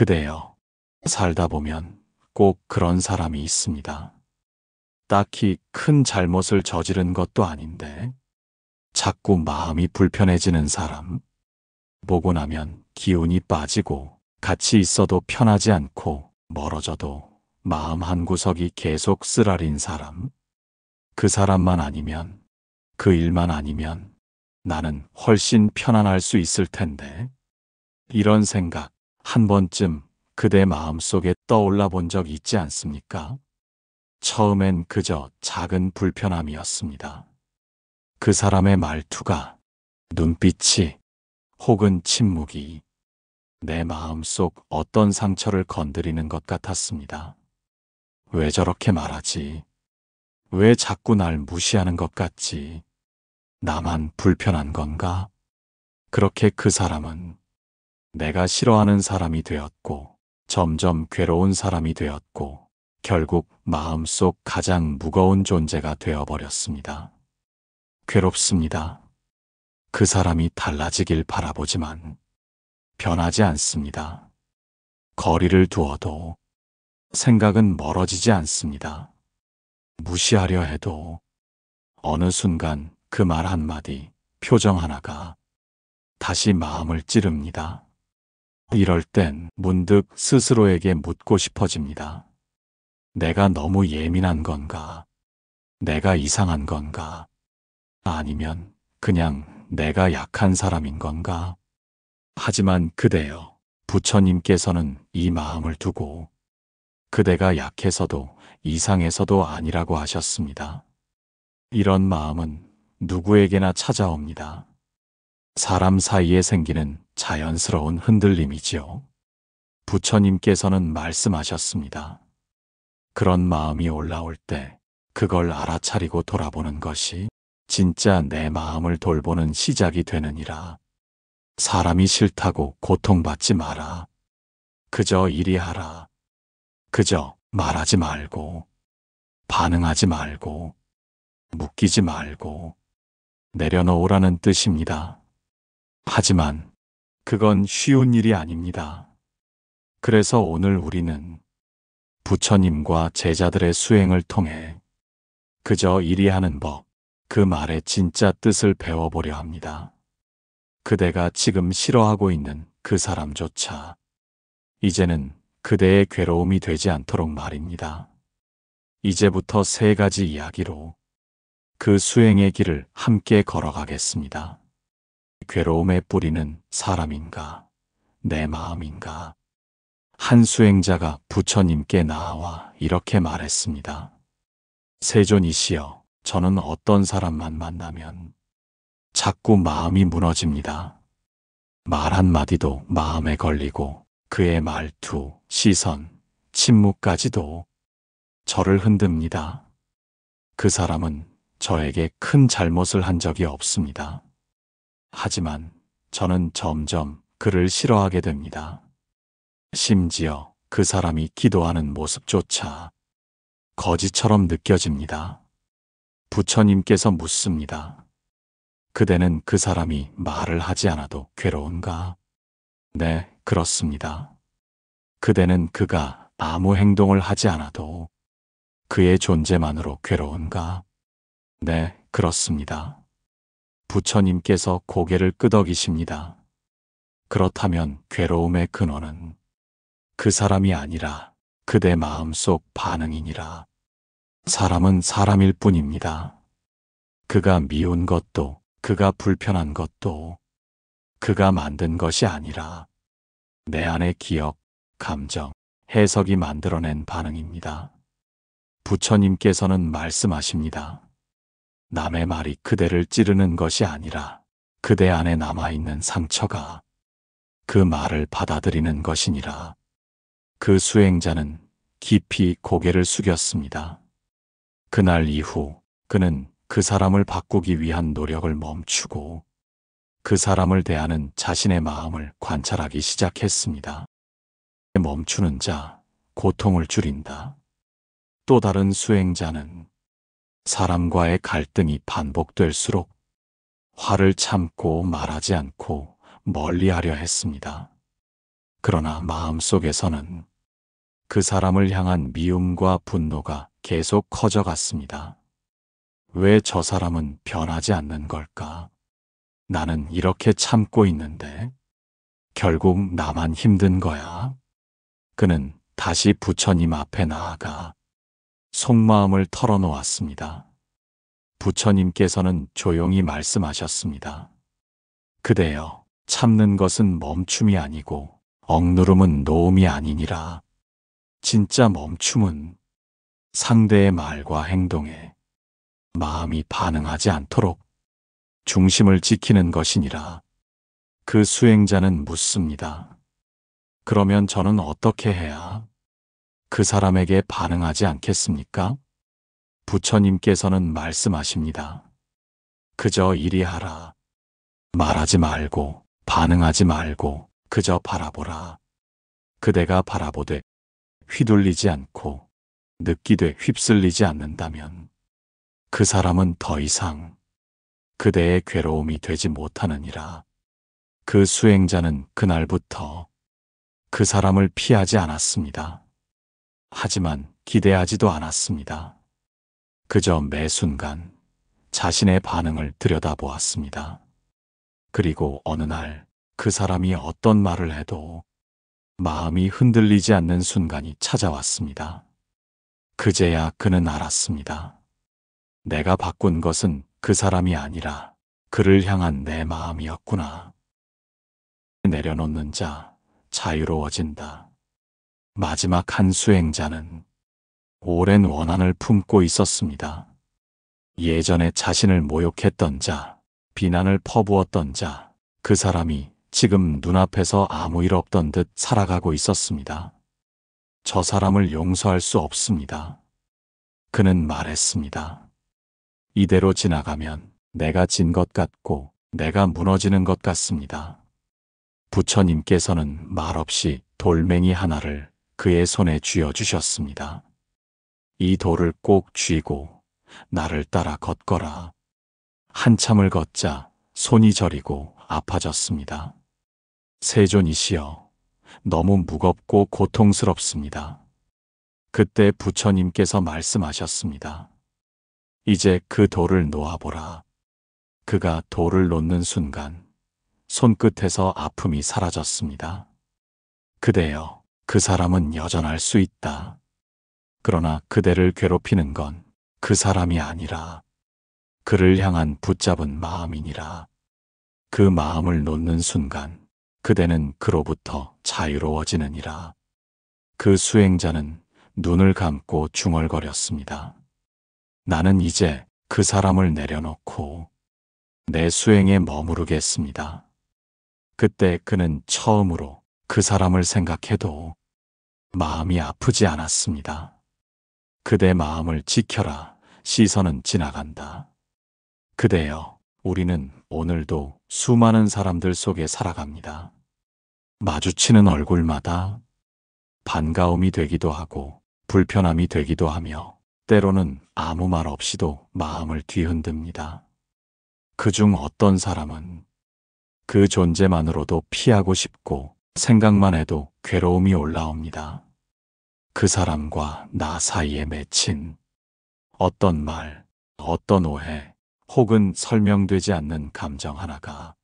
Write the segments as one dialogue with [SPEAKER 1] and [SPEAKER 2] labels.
[SPEAKER 1] 그대여, 살다 보면 꼭 그런 사람이 있습니다. 딱히 큰 잘못을 저지른 것도 아닌데 자꾸 마음이 불편해지는 사람. 보고 나면 기운이 빠지고 같이 있어도 편하지 않고 멀어져도 마음 한구석이 계속 쓰라린 사람. 그 사람만 아니면, 그 일만 아니면 나는 훨씬 편안할 수 있을 텐데. 이런 생각 한 번쯤 그대 마음속에 떠올라 본 적 있지 않습니까? 처음엔 그저 작은 불편함이었습니다. 그 사람의 말투가, 눈빛이, 혹은 침묵이 내 마음속 어떤 상처를 건드리는 것 같았습니다. 왜 저렇게 말하지? 왜 자꾸 날 무시하는 것 같지? 나만 불편한 건가? 그렇게 그 사람은 내가 싫어하는 사람이 되었고, 점점 괴로운 사람이 되었고, 결국 마음속 가장 무거운 존재가 되어버렸습니다. 괴롭습니다. 그 사람이 달라지길 바라보지만 변하지 않습니다. 거리를 두어도 생각은 멀어지지 않습니다. 무시하려 해도 어느 순간 그 말 한마디, 표정 하나가 다시 마음을 찌릅니다. 이럴 땐 문득 스스로에게 묻고 싶어집니다. 내가 너무 예민한 건가? 내가 이상한 건가? 아니면 그냥 내가 약한 사람인 건가? 하지만 그대여, 부처님께서는 이 마음을 두고 그대가 약해서도 이상해서도 아니라고 하셨습니다. 이런 마음은 누구에게나 찾아옵니다. 사람 사이에 생기는 자연스러운 흔들림이지요. 부처님께서는 말씀하셨습니다. 그런 마음이 올라올 때 그걸 알아차리고 돌아보는 것이 진짜 내 마음을 돌보는 시작이 되느니라. 사람이 싫다고 고통받지 마라. 그저 이리 하라. 그저 말하지 말고, 반응하지 말고, 묶이지 말고, 내려놓으라는 뜻입니다. 하지만 그건 쉬운 일이 아닙니다. 그래서 오늘 우리는 부처님과 제자들의 수행을 통해 그저 이리 하는 법, 그 말의 진짜 뜻을 배워보려 합니다. 그대가 지금 싫어하고 있는 그 사람조차 이제는 그대의 괴로움이 되지 않도록 말입니다. 이제부터 3가지 이야기로 그 수행의 길을 함께 걸어가겠습니다. 괴로움의 뿌리는 사람인가, 내 마음인가? 한 수행자가 부처님께 나와 이렇게 말했습니다. 세존이시여, 저는 어떤 사람만 만나면 자꾸 마음이 무너집니다. 말 한마디도 마음에 걸리고 그의 말투, 시선, 침묵까지도 저를 흔듭니다. 그 사람은 저에게 큰 잘못을 한 적이 없습니다. 하지만 저는 점점 그를 싫어하게 됩니다. 심지어 그 사람이 기도하는 모습조차 거지처럼 느껴집니다. 부처님께서 묻습니다. 그대는 그 사람이 말을 하지 않아도 괴로운가? 네, 그렇습니다. 그대는 그가 아무 행동을 하지 않아도 그의 존재만으로 괴로운가? 네, 그렇습니다. 부처님께서 고개를 끄덕이십니다. 그렇다면 괴로움의 근원은 그 사람이 아니라 그대 마음속 반응이니라. 사람은 사람일 뿐입니다. 그가 미운 것도, 그가 불편한 것도 그가 만든 것이 아니라 내 안의 기억, 감정, 해석이 만들어낸 반응입니다. 부처님께서는 말씀하십니다. 남의 말이 그대를 찌르는 것이 아니라 그대 안에 남아있는 상처가 그 말을 받아들이는 것이니라. 그 수행자는 깊이 고개를 숙였습니다. 그날 이후 그는 그 사람을 바꾸기 위한 노력을 멈추고 그 사람을 대하는 자신의 마음을 관찰하기 시작했습니다. 멈추는 자, 고통을 줄인다. 또 다른 수행자는 사람과의 갈등이 반복될수록 화를 참고 말하지 않고 멀리하려 했습니다. 그러나 마음속에서는 그 사람을 향한 미움과 분노가 계속 커져갔습니다. 왜 저 사람은 변하지 않는 걸까? 나는 이렇게 참고 있는데 결국 나만 힘든 거야. 그는 다시 부처님 앞에 나아가 속마음을 털어놓았습니다. 부처님께서는 조용히 말씀하셨습니다. 그대여, 참는 것은 멈춤이 아니고 억누름은 노음이 아니니라. 진짜 멈춤은 상대의 말과 행동에 마음이 반응하지 않도록 중심을 지키는 것이니라. 그 수행자는 묻습니다. 그러면 저는 어떻게 해야 그 사람에게 반응하지 않겠습니까? 부처님께서는 말씀하십니다. 그저 이리 하라. 말하지 말고 반응하지 말고 그저 바라보라. 그대가 바라보되 휘둘리지 않고 느끼되 휩쓸리지 않는다면 그 사람은 더 이상 그대의 괴로움이 되지 못하느니라. 그 수행자는 그날부터 그 사람을 피하지 않았습니다. 하지만 기대하지도 않았습니다. 그저 매 순간 자신의 반응을 들여다보았습니다. 그리고 어느 날 그 사람이 어떤 말을 해도 마음이 흔들리지 않는 순간이 찾아왔습니다. 그제야 그는 알았습니다. 내가 바꾼 것은 그 사람이 아니라 그를 향한 내 마음이었구나. 내려놓는 자 자유로워진다. 마지막 한 수행자는 오랜 원한을 품고 있었습니다. 예전에 자신을 모욕했던 자, 비난을 퍼부었던 자, 그 사람이 지금 눈앞에서 아무 일 없던 듯 살아가고 있었습니다. 저 사람을 용서할 수 없습니다. 그는 말했습니다. 이대로 지나가면 내가 진 것 같고 내가 무너지는 것 같습니다. 부처님께서는 말없이 돌멩이 하나를 그의 손에 쥐어주셨습니다. 이 돌을 꼭 쥐고 나를 따라 걷거라. 한참을 걷자 손이 저리고 아파졌습니다. 세존이시여, 너무 무겁고 고통스럽습니다. 그때 부처님께서 말씀하셨습니다. 이제 그 돌을 놓아보라. 그가 돌을 놓는 순간 손끝에서 아픔이 사라졌습니다. 그대여, 그 사람은 여전할 수 있다. 그러나 그대를 괴롭히는 건 그 사람이 아니라 그를 향한 붙잡은 마음이니라. 그 마음을 놓는 순간 그대는 그로부터 자유로워지느니라. 그 수행자는 눈을 감고 중얼거렸습니다. 나는 이제 그 사람을 내려놓고 내 수행에 머무르겠습니다. 그때 그는 처음으로 그 사람을 생각해도 마음이 아프지 않았습니다. 그대 마음을 지켜라. 시선은 지나간다. 그대여, 우리는 오늘도 수많은 사람들 속에 살아갑니다. 마주치는 얼굴마다 반가움이 되기도 하고 불편함이 되기도 하며 때로는 아무 말 없이도 마음을 뒤흔듭니다. 그중 어떤 사람은 그 존재만으로도 피하고 싶고 생각만 해도 괴로움이 올라옵니다. 그 사람과 나 사이에 맺힌 어떤 말, 어떤 오해, 혹은 설명되지 않는 감정 하나가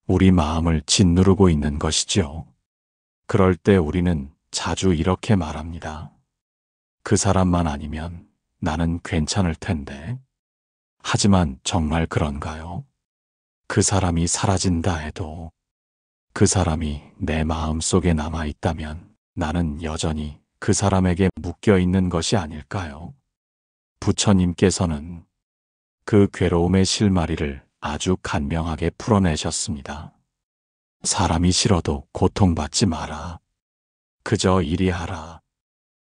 [SPEAKER 1] 우리 마음을 짓누르고 있는 것이죠. 그럴 때 우리는 자주 이렇게 말합니다. 그 사람만 아니면 나는 괜찮을 텐데. 하지만 정말 그런가요? 그 사람이 사라진다 해도 그 사람이 내 마음 속에 남아 있다면 나는 여전히 그 사람에게 묶여 있는 것이 아닐까요? 부처님께서는 그 괴로움의 실마리를 아주 간명하게 풀어내셨습니다. 사람이 싫어도 고통받지 마라. 그저 이리 하라.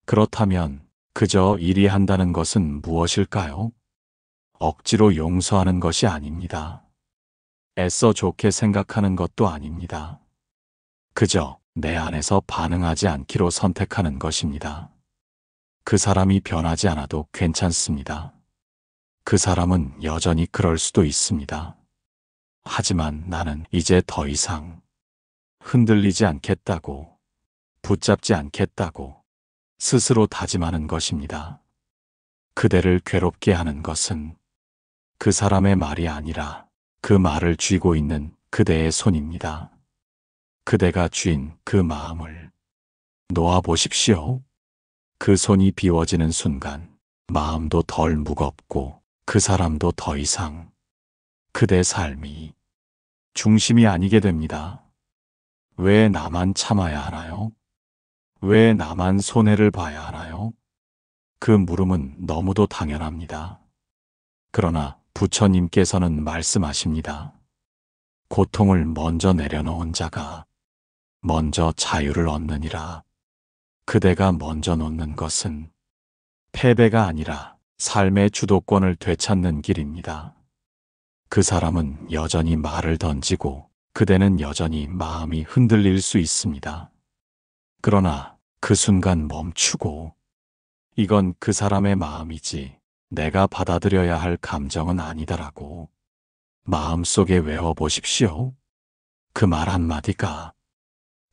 [SPEAKER 1] 그렇다면 그저 이리 한다는 것은 무엇일까요? 억지로 용서하는 것이 아닙니다. 애써 좋게 생각하는 것도 아닙니다. 그저 내 안에서 반응하지 않기로 선택하는 것입니다. 그 사람이 변하지 않아도 괜찮습니다. 그 사람은 여전히 그럴 수도 있습니다. 하지만 나는 이제 더 이상 흔들리지 않겠다고, 붙잡지 않겠다고 스스로 다짐하는 것입니다. 그대를 괴롭게 하는 것은 그 사람의 말이 아니라 그 말을 쥐고 있는 그대의 손입니다. 그대가 쥔 그 마음을 놓아보십시오. 그 손이 비워지는 순간 마음도 덜 무겁고 그 사람도 더 이상 그대 삶이 중심이 아니게 됩니다. 왜 나만 참아야 하나요? 왜 나만 손해를 봐야 하나요? 그 물음은 너무도 당연합니다. 그러나 부처님께서는 말씀하십니다. 고통을 먼저 내려놓은 자가 먼저 자유를 얻느니라. 그대가 먼저 놓는 것은 패배가 아니라 삶의 주도권을 되찾는 길입니다. 그 사람은 여전히 말을 던지고 그대는 여전히 마음이 흔들릴 수 있습니다. 그러나 그 순간 멈추고 이건 그 사람의 마음이지 내가 받아들여야 할 감정은 아니다라고 마음속에 외워보십시오. 그 말 한마디가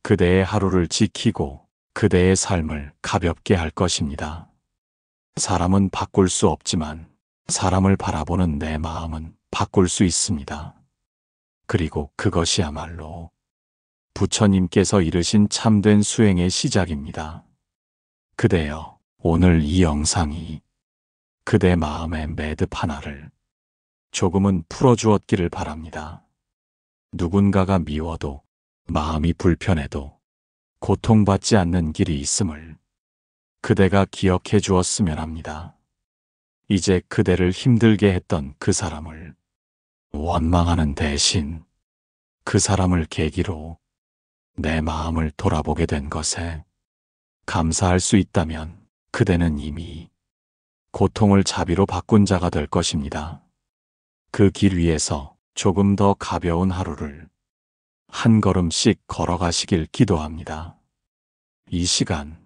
[SPEAKER 1] 그대의 하루를 지키고 그대의 삶을 가볍게 할 것입니다. 사람은 바꿀 수 없지만 사람을 바라보는 내 마음은 바꿀 수 있습니다. 그리고 그것이야말로 부처님께서 이르신 참된 수행의 시작입니다. 그대여, 오늘 이 영상이 그대 마음의 매듭 하나를 조금은 풀어주었기를 바랍니다. 누군가가 미워도 마음이 불편해도 고통받지 않는 길이 있음을 그대가 기억해 주었으면 합니다. 이제 그대를 힘들게 했던 그 사람을 원망하는 대신 그 사람을 계기로 내 마음을 돌아보게 된 것에 감사할 수 있다면 그대는 이미 고통을 자비로 바꾼 자가 될 것입니다. 그 길 위에서 조금 더 가벼운 하루를 한 걸음씩 걸어가시길 기도합니다. 이 시간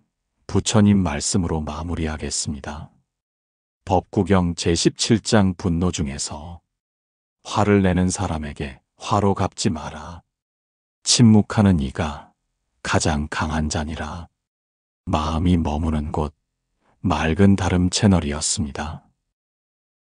[SPEAKER 1] 부처님 말씀으로 마무리하겠습니다. 법구경 제17장 분노 중에서 화를 내는 사람에게 화로 갚지 마라. 침묵하는 이가 가장 강한 자니라. 마음이 머무는 곳 맑은 다름 채널이었습니다.